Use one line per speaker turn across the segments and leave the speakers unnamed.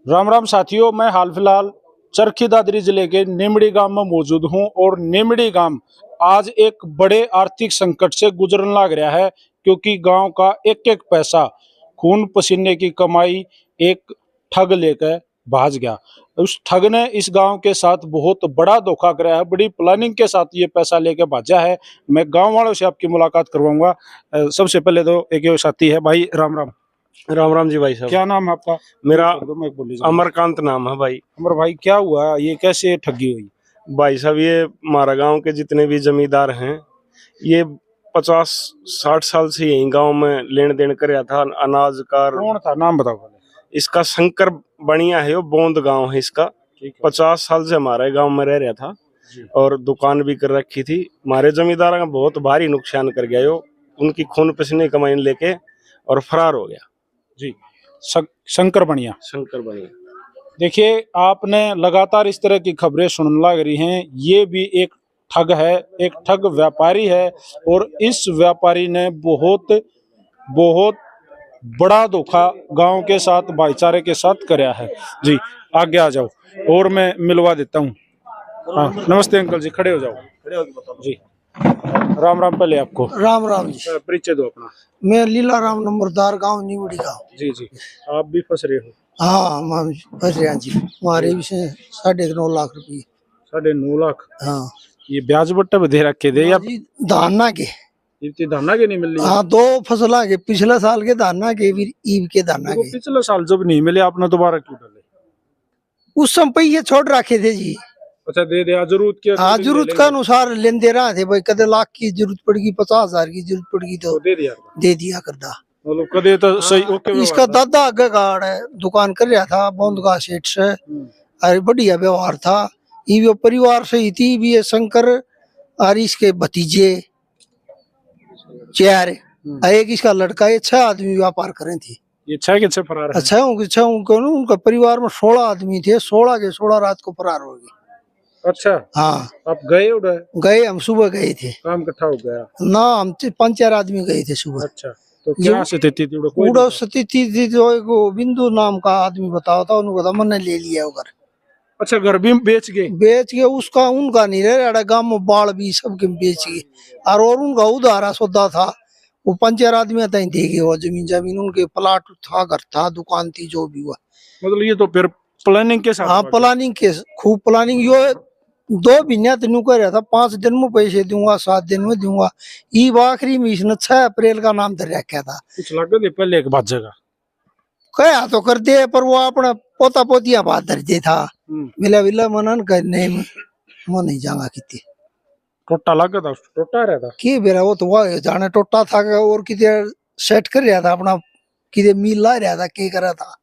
राम राम साथियों, मैं हाल फिलहाल चरखी दादरी जिले के निमड़ी गांव में मौजूद हूं और निमड़ी गांव आज एक बड़े आर्थिक संकट से गुजरने लग रहा है, क्योंकि गांव का एक एक पैसा खून पसीने की कमाई एक ठग लेकर भाग गया। उस ठग ने इस गांव के साथ बहुत बड़ा धोखा कराया है, बड़ी प्लानिंग के साथ ये पैसा लेकर भाजा है। मैं गांव वालों से आपकी मुलाकात करवाऊंगा। सबसे पहले तो एक ये साथी है भाई, राम राम।
राम राम जी भाई साहब।
क्या नाम है आपका?
मेरा
बोली
अमरकांत नाम है भाई।
अमर भाई, क्या हुआ? ये कैसे ठगी हुई?
भाई साहब, ये हमारा गांव के जितने भी जमींदार हैं, ये 50-60 साल से यही गांव में लेन देन कर रहा था अनाज का।
कौन था? नाम बताओ पहले।
इसका शंकर बनिया है, वो बोंद गांव है इसका। 50 साल से हमारे गांव में रह रहा था और दुकान भी कर रखी थी। हमारे जमींदार का बहुत भारी नुकसान कर गया यो, उनकी खून पसीने कमाई लेके और फरार हो गया
जी। शंकर बनिया।
शंकर बनिया।
देखिए, आपने लगातार इस तरह की खबरें सुनने लग रही हैं। ये भी एक ठग है, एक ठग व्यापारी है और इस व्यापारी ने बहुत बहुत बड़ा धोखा गांव के साथ, भाईचारे के साथ कराया है। जी, आगे आ जाओ और मैं मिलवा देता हूँ। हाँ, नमस्ते अंकल जी, खड़े हो जाओ जी। राम राम। पहले आपको
राम राम जी।
परिचय दो अपना।
मैं लीला राम नंबरदार, गांव निवड़ी गाँव।
जी जी। आप भी फंस रहे हो?
हाँ, हम फंस रहे हैं जी। हमारे भी से 9.5 लाख रुपये।
9.5 लाख?
हाँ।
ये ब्याज बट्टा भी दे रखे दे या
जी, धाना के?
इतनी धाना के नहीं मिल रही?
हाँ, 2 फसला के, पिछले साल के धाना के भी, ईब के धाना के।
पिछले साल जब नहीं मिले आपने दोबारा क्यों डाले?
उस समय पैसे छोड़ रखे थे जी।
अच्छा, दे दे जरूरत के?
हाँ, जरूरत के अनुसार लेन दे रहे थे भाई। कदे लाख की जरूरत पड़गी, 50,000 की जरूरत पड़गी तो दे दिया करदा।
मतलब कदे तो सही। ओके।
इसका दादा आगे गाड़ है, दुकान कर रहा था बोंदगा सेठ से। अरे बढ़िया व्यवहार था। ये परिवार से ही थी भी, ये शंकर और इसके भतीजे 4, एक इसका लड़का, ये 6 आदमी व्यापार करें थे।
ये 6 के 6 फरार हैं?
अच्छा, उनका परिवार में 16 आदमी थे। 16 के 16 रात को फरार हो गए।
अच्छा।
हाँ।
आप गए उधर?
गए, हम सुबह गए थे।
काम इकट्ठा हो गया
ना, हम 5-4 आदमी गए थे सुबह।
अच्छा, तो क्या स्थिति थी?
उड़ो स्थिति थी जो एक बिंदु नाम का आदमी बताओ था, उन्होंने मैंने ले लिया घर।
अच्छा, घर भी बेच गए?
बेच के उसका उनका नहीं रह रहा, गांव में बाढ़ भी सबके बेच गए। और उनका उधारा सौदा था, वो 5-4 आदमी तक दे गए। वो जमीन उनके, प्लाट था, घर था, दुकान थी, जो भी हुआ।
मतलब ये तो फिर प्लानिंग के साथ?
हाँ, प्लानिंग के, खूब प्लानिंग। यो 2 महीने तेन कर रहा था, 5 दिन में पैसे दूंगा, 7 दिन में दूंगा। ये आखिरी में इसने 6 अप्रैल का नाम धर रखा था।
कुछ लगा दे पहले एक बात जगह
कहा तो कर दे, पर वो अपना पोता पोतिया बात धर दे था। मिला विला मनन करने में मन नहीं जागा कितने।
टोटा लगा था? टोटा रहा था
कि बेरा वो तो वह जाने टोटा था और किते सेट कर रहा था अपना, किते मिल ला रहा था, के कर रहा था।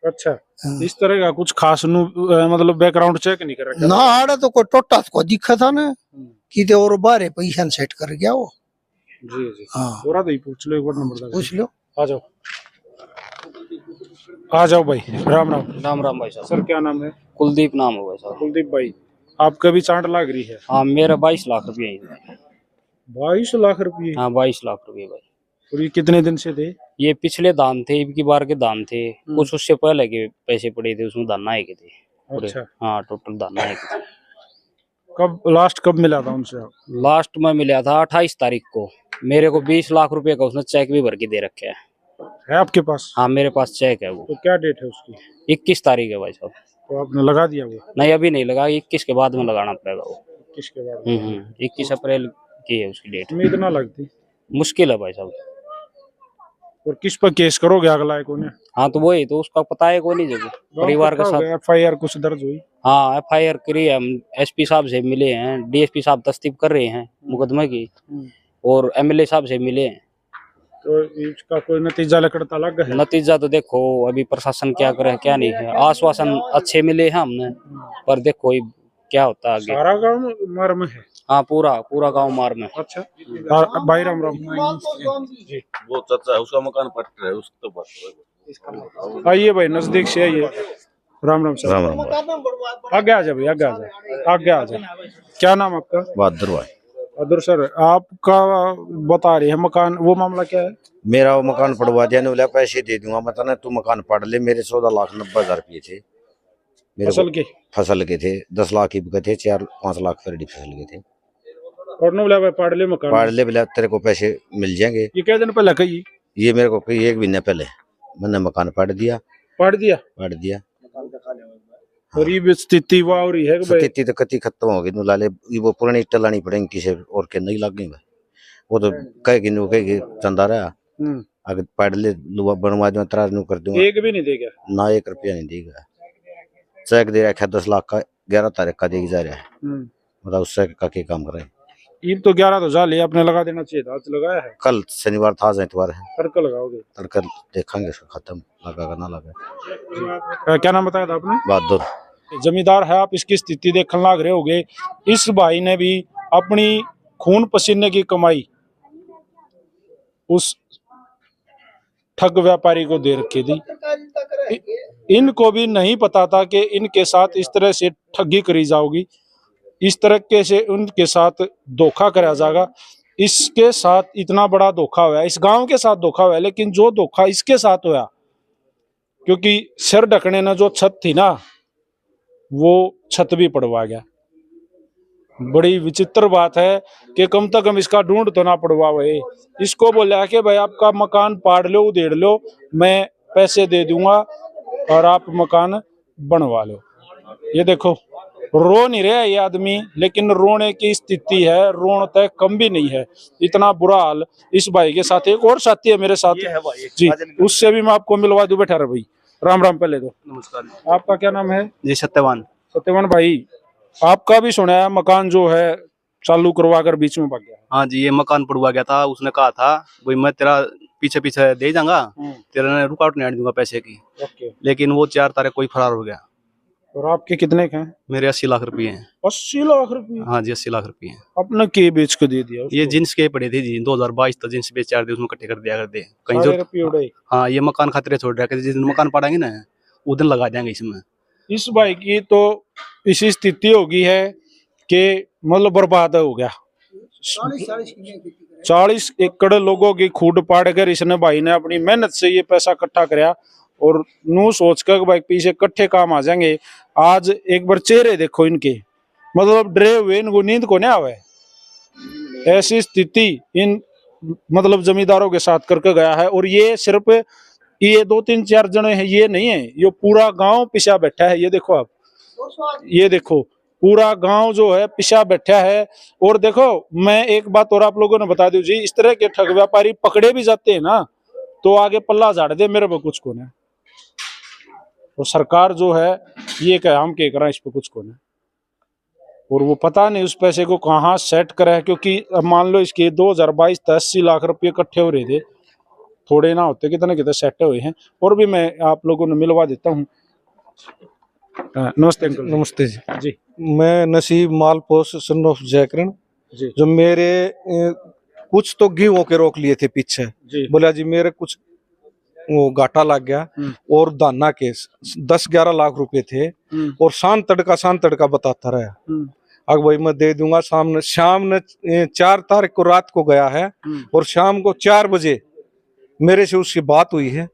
अच्छा। इस तरह का कुछ खास मतलब बैकग्राउंड चेक नहीं कर रखा
ना? आड़ा तो कोई टोटा को दिखा था ना, किते और बारे पैसा सेट कर गया वो।
जी जी।
हाँ,
पूरा तो पूछ लो, एक बार नंबर
पूछ लो।
आ जाओ, आ जाओ भाई। राम राम।
राम राम भाई साहब।
सर, क्या नाम है?
कुलदीप नाम है भाई साहब।
कुलदीप भाई, आपका भी चांट लग रही है?
हाँ, मेरा 22 लाख रुपये है।
22 लाख रुपये?
हाँ, 22 लाख रुपये भाई।
और ये कितने दिन से थे?
ये पिछले दान थे, इनकी बार के दान थे। कुछ उससे पहले के पैसे पड़े थे, उसमें दाना है के थे पूरे।
अच्छा।
हाँ, टोटल दाना है के थे।
कब मिला था उनसे?
लास्ट में मिला था 28 तारीख को। मेरे को 20 लाख रुपए का उसने चेक भी भर के दे रखे
है आपके पास?
हाँ, मेरे पास चेक है वो।
तो क्या डेट है उसकी?
21 तारीख है भाई साहब।
तो आपने लगा दिया वो?
नहीं, अभी नहीं लगा, 21 के बाद में लगाना पड़ेगा वो।
21 के बाद?
21 अप्रैल की है उसकी डेट।
में इतना लगती
मुश्किल है भाई साहब।
और किस पर केस करोगे अगला है कौन?
हाँ, तो वही तो, उसका पता है कोई नहीं जब परिवार के साथ।
FIR कुछ दर्ज हुई?
हाँ, FIR करी है। हम SP साहब से मिले हैं, DSP साहब तस्दीक कर रहे हैं मुकदमे की, और MLA साहब से मिले हैं।
तो इसका कोई नतीजा निकलता लग है?
नतीजा तो देखो अभी प्रशासन क्या करे क्या नहीं है। आश्वासन अच्छे मिले हैं हमने, पर देखो क्या होता है आगे।
सारा गांव मार में है?
हाँ, पूरा गांव मार में।
अच्छा। भाई राम राम जी।
वो चाचा है, उसका मकान पट रहा है, उसको तो
आइए भाई, नजदीक से आइए। राम राम सर।
राम राम।
आगे आ जाए भाई, आगे आ जाए, आगे आ जाए। क्या नाम आपका?
बहादुर भाई।
अदर सर आपका बता रहे हैं मकान, वो मामला क्या है?
मेरा वो मकान पड़वा दिया, बोला पैसे दे दूंगा, मतलब तू मकान पढ़ ले। मेरे 14,90,000 रुपये थे मेरे
फसल के
फसल के थे। 10 लाख की बिके थे, 4-5 लाख फरडी फसल के थे।
और नो बोला पढ़ ले मकान,
पढ़ ले, बोला तेरे को पैसे मिल जाएंगे।
ये क्या दिन पहले कही?
ये मेरे को कही 1 महीने पहले मैंने मकान पढ़ दिया।
पढ़ दिया और ये स्थिति हुआ और ये है कि भाई
स्थिति तो कति खत्म हो गई। लाले वो पुरानी ईट लानी पड़ेगी किसी और के नहीं लग गई भाई। वो तो कहेगी चंदा रहा अगर पढ़ ले बनवा दूंगा, तरा कर दूंगा।
एक भी नहीं देगा
ना 1 रुपया नहीं देगा। चेक दे रखा 10 लाख का, 11 तारीख का देगी जा रहा है। मतलब उससे का क्या काम करे।
ईद तो 11 तो जा लिया, आपने लगा देना चाहिए था। आज लगाया है?
कल शनिवार था, आज इतवार है।
तड़का लगाओगे?
तड़का देखेंगे खत्म लगा का ना लगा।
क्या नाम बताया था आपने?
बहादुर।
जमींदार है आप, इसकी स्थिति देखने लग रहे होगे। इस भाई ने भी अपनी खून पसीने की कमाई उस ठग व्यापारी को दे रखी थी। इनको भी नहीं पता था कि इनके साथ इस तरह से ठगी करी जाओगी, इस तरह से उनके साथ धोखा करा जाएगा। इसके साथ इतना बड़ा धोखा हुआ, इस गांव के साथ धोखा हुआ, लेकिन जो धोखा इसके साथ हुआ, क्योंकि सिर ढकने ने जो छत थी ना, वो छत भी पड़वा गया। बड़ी विचित्र बात है कि कम से कम इसका ढूंढ तो ना पड़वावे। इसको बोला कि भाई आपका मकान पाड़ लो, उधेड़ लो, मैं पैसे दे दूंगा और आप मकान बनवा लो। ये देखो रो नहीं रहा ये आदमी, लेकिन रोने की स्थिति है, रोने तक कम भी नहीं है। इतना बुरा हाल इस भाई के साथ। एक और साथी है मेरे साथ जी, उससे भी मैं आपको मिलवा दूं। बैठा रहे भाई, राम राम। पहले तो
नमस्कार।
आपका क्या नाम है?
जी सत्यवान।
सत्यवान भाई, आपका भी सुना है मकान जो है चालू करवा कर बीच में भाग गया?
हाँ जी, ये मकान पड़वा गया था। उसने कहा था भाई मैं तेरा पीछे पीछे दे जाऊंगा, तेरा रुकावट नहीं आने दूंगा पैसे की। लेकिन वो 4 तारीख कोई फरार हो गया।
और आपके कितने के हैं?
मेरे 80 लाख रुपए हैं।
80 लाख रुपए?
हाँ जी, 80 लाख रुपए हैं।
अपने के बेच के दे दिया उसको?
ये जींस के पड़े थे जी, 2022 तक जींस बेच 4 दे उसमें इकट्ठे कर दिया कर दे कहीं जो। हाँ, ये मकान खातिर छोड़ रहा है, जिस दिन मकान पड़ाएंगे ना उस दिन लगा देंगे इसमें।
इस भाई की तो इसी स्थिति होगी है कि मतलब बर्बाद हो गया। 40 एकड़ लोगों की खूड पाड़ कर इसने भाई ने अपनी मेहनत से ये पैसा इकट्ठा कराया और नू सोच कर भाई पीछे इकट्ठे काम आ जाएंगे। आज एक बार चेहरे देखो इनके, मतलब डरे हुए, इनको नींद को नहीं आवे। ऐसी स्थिति इन मतलब जमींदारों के साथ करके गया है। और ये सिर्फ ये 2-3-4 जने हैं, ये नहीं है, ये पूरा गांव पिछा बैठा है। ये देखो आप, ये देखो पूरा गांव जो है पिछा बैठा है। और देखो मैं एक बात और आप लोगों ने बता दूं जी, इस तरह के ठग व्यापारी पकड़े भी जाते हैं ना तो आगे पल्ला झाड़ दे मेरे को कुछ को नहीं। और सरकार जो है ये क्या हम क्या करें, इस पे कुछ को नहीं। और वो पता नहीं उस पैसे को कहाँ सेट करे, क्योंकि अब मान लो इसके 2022 तक 80 लाख रुपये इकट्ठे हो रहे थे, थोड़े ना होते, कितने कितने सेट हुए हैं। और भी मैं आप लोगों ने मिलवा देता हूँ। नमस्ते अंकल।
नमस्ते जी।
जी
मैं नसीब मालपोस सन ऑफ जयकरण
जी।
जो मेरे कुछ तो गेहूं के रोक लिए थे पीछे
जी।
बोला जी मेरे कुछ वो घाटा लग गया और दाना के 10-11 लाख रुपए थे और शाम तड़का बताता रहा। अब भाई मैं दे दूंगा। शाम ने 4 तारीख को रात को गया है और शाम को 4 बजे मेरे से उसकी बात हुई है।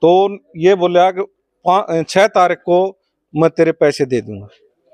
तो ये बोला कि 6 तारीख को मैं तेरे पैसे दे दूंगा।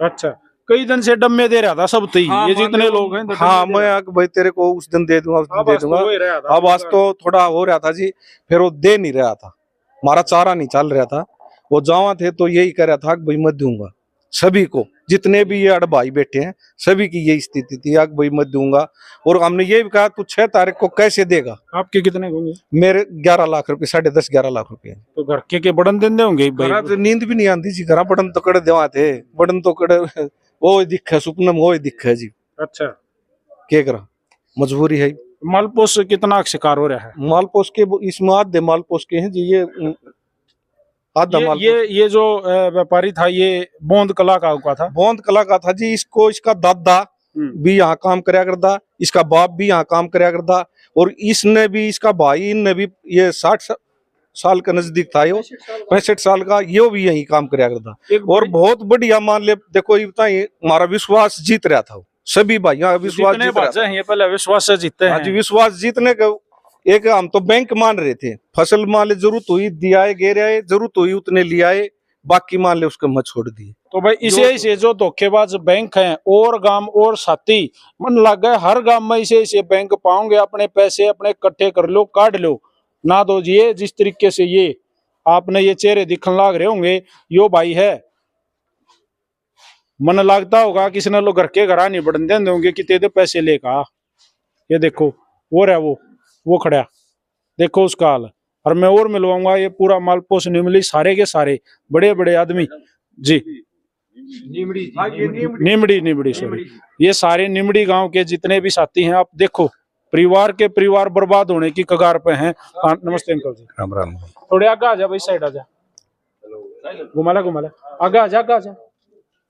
अच्छा, कई दिन से डम्मे दे रहा था सब तो ये जितने लोग हैं।
हाँ, मैं भाई तेरे को उस दिन दे दूंगा, उस दिन दे दूंगा। अब आज तो थोड़ा हो रहा था जी, फिर वो दे नहीं रहा था, हमारा चारा नहीं चल रहा था। वो जावा थे तो यही कह रहा था कि भाई मैं दूंगा सभी को, जितने भी ये 8 भाई बैठे हैं सभी की यही स्थिति थी, आग भाई मैं दूंगा। और हमने ये भी कहा तू 6 तारीख को कैसे देगा।
आपके कितने होंगे? मेरे
11 लाख रुपए, 10.5-11 लाख रुपए।
तो घर के बड़न देंदे होंगे भाई?
तो नींद भी नहीं आती जी, घर बड़न तो कड़े देवा थे, बड़न तो कड़े वो दिखे सुपने में वो दिखे जी।
अच्छा,
क्या करा, मजबूरी है।
मालपोस कितना शिकार हो रहा है?
मालपोस के इसमें आधे मालपोस के हैं जी, ये आधा मालपोस।
ये जो व्यापारी था ये बोंद कला का था।
बोंद कला का था जी। इसको इसका दादा भी यहाँ काम करया करता, इसका बाप भी यहाँ काम करया करता और इसने भी, इसका भाई ने भी, ये 60 साल का नजदीक था, यो 65 साल का, ये भी यही काम करया करता। और बहुत बढ़िया मान ले, देखो ये बताइए, हमारा विश्वास जीत रहा था सभी भाइयों का विश्वास
जितने
जीत रहा
बाजे
था।
हैं ये पहले विश्वास से जीतते
हाँ
हैं।
जी, विश्वास जीतने का एक हम तो बैंक मान रहे थे, फसल मान ले जरूरत हुई दिया है, गे आए, जरूरत हुई उतने लिया है, बाकी मान ले उसको मत छोड़ दिए।
तो भाई इसे इसे जो धोखेबाज बैंक हैं और गांव और साथी मन लग गए, हर गांव में इसे बैंक पाओगे, अपने पैसे अपने इकट्ठे कर लो, काट लो ना। तो ये जिस तरीके से ये आपने ये चेहरे दिखने लग रहे होंगे, यो भाई है, मन लगता होगा किसी ने लोग घर के घर नहीं बढ़ने देंगे होंगे कि तेरे पैसे लेकर। ये देखो वो रहा, वो खड़ा, देखो उसका हाल। और मैं और मिलवाऊंगा, ये पूरा मालपोस निमली सारे के सारे बड़े बड़े आदमी जी, निमड़ी सॉरी, ये सारे निमड़ी गांव के जितने भी साथी हैं, आप देखो परिवार के परिवार बर्बाद होने की कगार पे हैं। नमस्ते अंकल जी।
राम राम।
थोड़े आगे आ जा भाई, साइड आ जा, घुमा ला आगे आ जा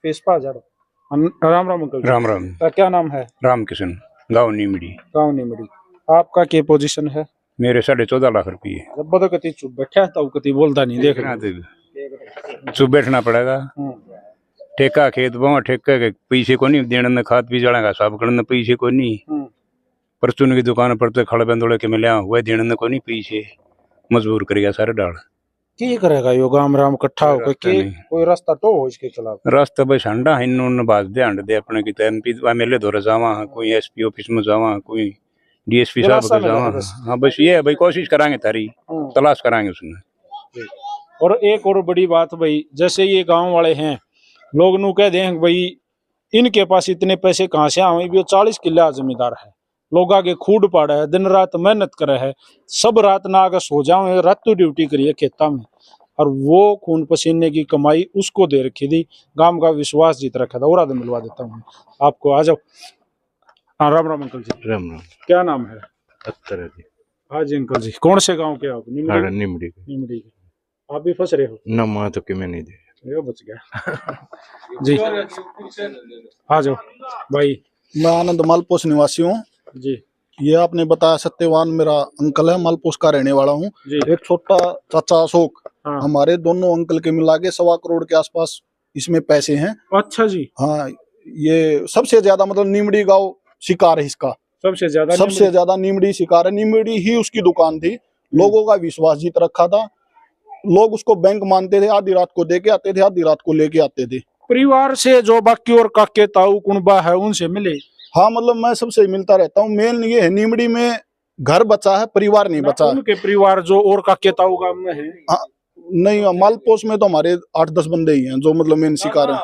फेस पे आ जा। राम राम अंकल जी।
राम राम।
क्या नाम है?
रामकिशन, गाँव नीमड़ी।
गाँव निमड़ी। आपका क्या पोजीशन है?
मेरे 14.5 लाख रुपये।
जब तो कति चुप बैठा था, कति बोलता नहीं, देख
चुप बैठना पड़ेगा। ठेका खेत बो ठेका के पैसे को नहीं देने न, खाद भी जड़ा साफ करने पैसे को नहीं। परचून की दुकान पर तो खड़ बंदोड़े के मिले हुए देने को नहीं पैसे, मजबूर कर गया सारे डाल।
क्या करेगा यो गाम राम इकट्ठा होकर के? कोई रास्ता तो हो इसके खिलाफ?
रास्ता बस हंडा इन बाज दे हंड दे अपने की एमपी एमएलए दौरे जावा, कोई एसपी ऑफिस में जावा, कोई डीएसपी साहब को जावा। हाँ बस ये है भाई, कोशिश करांगे तारी, तलाश करांगे उसने।
और एक और बड़ी बात भाई, जैसे ये गांव वाले हैं, लोग नू कह दें भाई इनके पास इतने पैसे कहाँ से आए, भी 40 किला जमींदार है, लोग आगे खूड पाड़ा है, दिन रात मेहनत करे है, सब रात ना आगे सो जाओ, रात तो ड्यूटी करिए खेता में, और वो खून पसीने की कमाई उसको दे रखी थी, गांव का विश्वास जीत रखा था। और आदमी मिलवा देता हूँ आपको, आ जाओ। हाँ राम राम अंकल जी।
राम राम।
क्या नाम है?
अख्तर है जी।
हाँ जी अंकल जी, कौन से गांव के आप?
निमड़ी
निमड़ी के। आप भी फंस रहे हो
ना, माँ तो कि मैं नहीं दे,
ये बच गया जी। आ जाओ भाई।
मैं आनंद मालपोस निवासी हूँ
जी।
ये आपने बताया सत्यवान मेरा अंकल है, मालपोस का रहने वाला हूँ। एक छोटा चाचा अशोक,
हाँ।
हमारे दोनों अंकल के मिला के 1.25 करोड़ के आसपास इसमें पैसे हैं।
अच्छा जी।
हाँ, ये सबसे ज्यादा मतलब निमड़ी गांव शिकार है इसका, सबसे ज्यादा निमड़ी शिकार है। निमड़ी ही उसकी दुकान थी, लोगों का विश्वास जीत रखा था, लोग उसको बैंक मानते थे, आधी रात को दे के आते थे, आधी रात को लेके आते थे।
परिवार से जो बाकी और काके ताऊ कुनबा है उनसे मिले?
हाँ, मतलब मैं सबसे मिलता रहता हूँ। मेन ये है, निमड़ी में घर बचा है, परिवार नहीं बचा।
उनके परिवार जो और काके ताऊ गांव में है?
हाँ, नहीं, मालपोस में तो हमारे 8-10 बंदे ही हैं जो मतलब मेन शिकार है।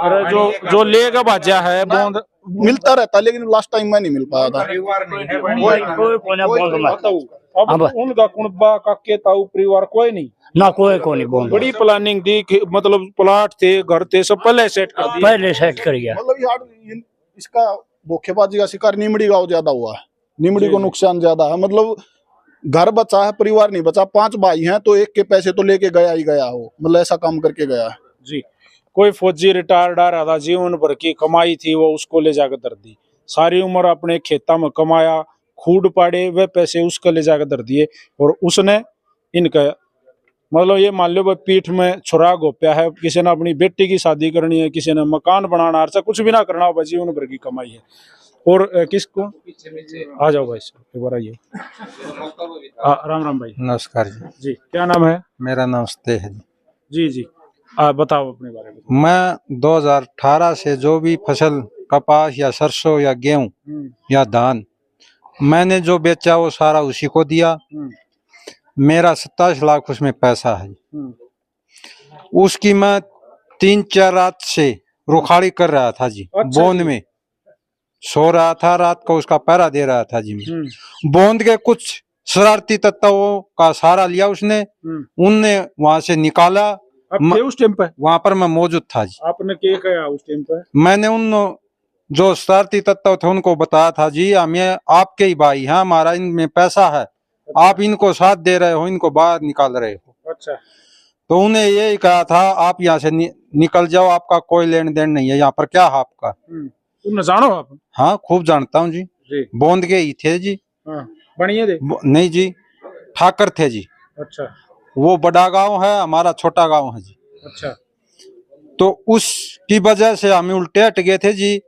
अरे जो लेगा बाजा है बोंद
मिलता रहता है, लेकिन लास्ट टाइम मैं नहीं मिल पाया था।
अब उनका कुनबा काके ताऊ परिवार कोई नहीं
ना, कोई को नहीं बोल।
बड़ी प्लानिंग थी, मतलब प्लाट थे, घर थे, सब पहले सेट कर दिया।
पहले सेट कर गया।
मतलब यार इसका धोखेबाजी का शिकार निमड़ी गांव ज्यादा हुआ है, निमड़ी को नुकसान ज्यादा है। मतलब घर बचा है, परिवार नहीं बचा। 5 भाई हैं तो एक के पैसे तो लेके गया ही गया हो, मतलब ऐसा काम करके गया है
जी। कोई फौजी रिटायर्ड आ रहा था, जीवन भर की कमाई थी वो उसको ले जाकर धर दी, सारी उम्र अपने खेता में कमाया, खूड पाड़े, वे पैसे उसको ले जाकर धर दिए। और उसने इनका मतलब ये मान लो पीठ में छुरा घोप्या है, किसी ने अपनी बेटी की शादी करनी है, किसी ने मकान बनाना, ऐसा कुछ भी ना करना हो, जीवन भर की कमाई है। और किसको आ जाओ भाई एक बार आइए। राम राम भाई।
नमस्कार जी।
जी क्या नाम है?
मेरा नाम सते है
जी। जी बताओ अपने बारे में।
मैं 2018 से जो भी फसल कपास या सरसों या गेहूं या धान मैंने जो बेचा वो सारा उसी को दिया। मेरा 27 लाख उसमें पैसा है। उसकी मैं 3-4 रात से रुखाड़ी कर रहा था जी।
अच्छा
बोंद में सो रहा था, रात को उसका पहरा दे रहा था जी। मैं बोंद के कुछ शरारती तत्वों का सहारा लिया उसने, उनने वहां से निकाला।
उस टाइम पे
वहां पर मैं मौजूद था जी।
आपने क्या किया उस टाइम पे?
मैंने उन जो शरारती तत्व थे उनको बताया था जी, हमें आपके ही भाई हैं, हमारा इनमें पैसा है, आप इनको साथ दे रहे हो, इनको बाहर निकाल रहे हो।
अच्छा।
तो उन्हें यही कहा था आप यहाँ से निकल जाओ, आपका कोई लेन देन नहीं है यहाँ पर, क्या है आपका?
तुम जानो आप?
हाँ खूब जानता हूँ जी। बोंद के ही थे जी।
बढ़िया थे?
नहीं जी, ठाकर थे जी।
अच्छा।
वो बड़ा गांव है, हमारा छोटा गांव है जी।
अच्छा।
तो उसकी वजह से हमें उल्टे हट गए थे जी।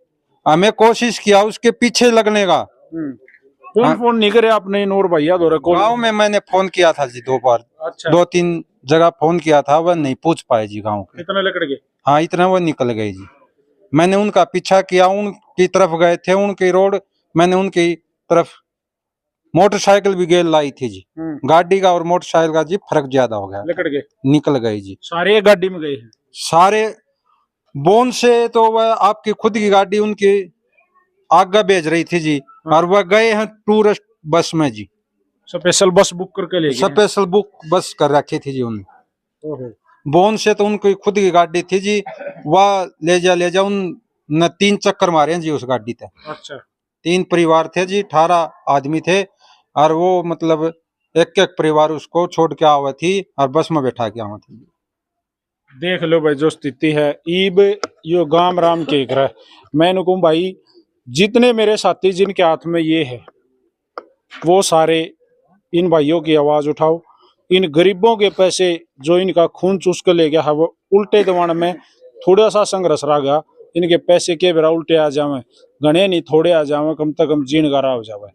हमें कोशिश किया उसके पीछे लगने का।
कौन फोन नहीं करे आपने नूर भैया दो
गाँव में मैंने फोन किया था जी 2 बार।
अच्छा।
2-3 जगह फोन किया था, वह नहीं पूछ पाए जी गाँव के।
इतने लकड़ के?
हाँ, इतना वो निकल गए जी। मैंने उनका पीछा किया, उनकी तरफ गए थे, उनकी रोड मैंने उनकी तरफ मोटरसाइकिल भी गेल लाई थी जी। गाड़ी का और मोटरसाइकिल का जी फर्क ज्यादा हो गया,
लकड़ के
निकल गए जी।
सारे एक गाड़ी में गए हैं?
सारे बोन से तो वह आपकी खुद की गाड़ी उनकी आगे भेज रही थी जी। और वह गए हैं टूरिस्ट बस में जी,
स्पेशल बस बुक करके ले गए?
स्पेशल बुक बस कर रखी थी जी उन्होंने। बोन से तो उनकी खुद की गाड़ी थी जी, वह ले जा उन 3 चक्कर मारे हैं जी उस गाड़ी पे।
अच्छा।
3 परिवार थे जी, 18 आदमी थे, और वो मतलब एक परिवार उसको छोड़ के आवा थी और बस में बैठा के आवा थी।
देख लो भाई जो स्थिति है ईब यो गाम राम के घर। मैं कहूँ भाई जितने मेरे साथी जिनके हाथ में ये है वो सारे इन भाइयों की आवाज उठाओ। इन गरीबों के पैसे जो इनका खून चूस कर ले गया है वो उल्टे दवाण में थोड़ा सा संघर्ष रह गया। इनके पैसे के बेरा उल्टे आ जावे, गणे नहीं थोड़े आ जावे, कम से कम जीण गारा हो जावे।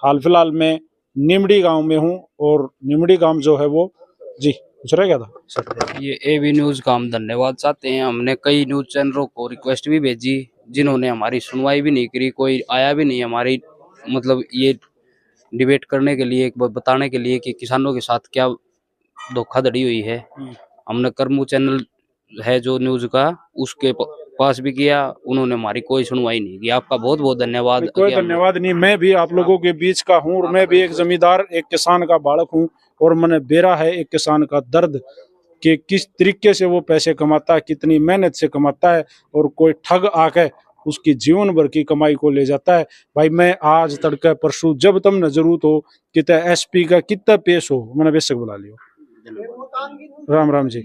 हाल फिलहाल में निमड़ी गांव में हूँ और निमड़ी गांव जो है वो जी कुछ रह गया था।
ये एबी न्यूज का हम धन्यवाद चाहते हैं। हमने कई न्यूज चैनलों को रिक्वेस्ट भी भेजी जिन्होंने हमारी सुनवाई भी नहीं करी, कोई आया भी नहीं हमारी मतलब ये डिबेट करने के लिए, बताने के लिए कि किसानों के साथ क्या धोखाधड़ी हुई है। हमने कर्मू चैनल है जो न्यूज का, उसके पास भी किया, उन्होंने हमारी कोई सुनवाई नहीं की। आपका बहुत बहुत धन्यवाद।
कोई धन्यवाद नहीं, मैं भी आप लोगों के बीच का हूँ और मैं भी एक जमींदार, एक किसान का बालक हूँ और मैंने बेरा है एक किसान का दर्द कि किस तरीके से वो पैसे कमाता है, कितनी मेहनत से कमाता है और कोई ठग आके उसकी जीवन भर की कमाई को ले जाता है। भाई मैं आज तड़के परसों जब तुमने जरूरत हो कितना एसपी का कितना पेश हो मैंने बेशक बुला लियो। राम राम जी।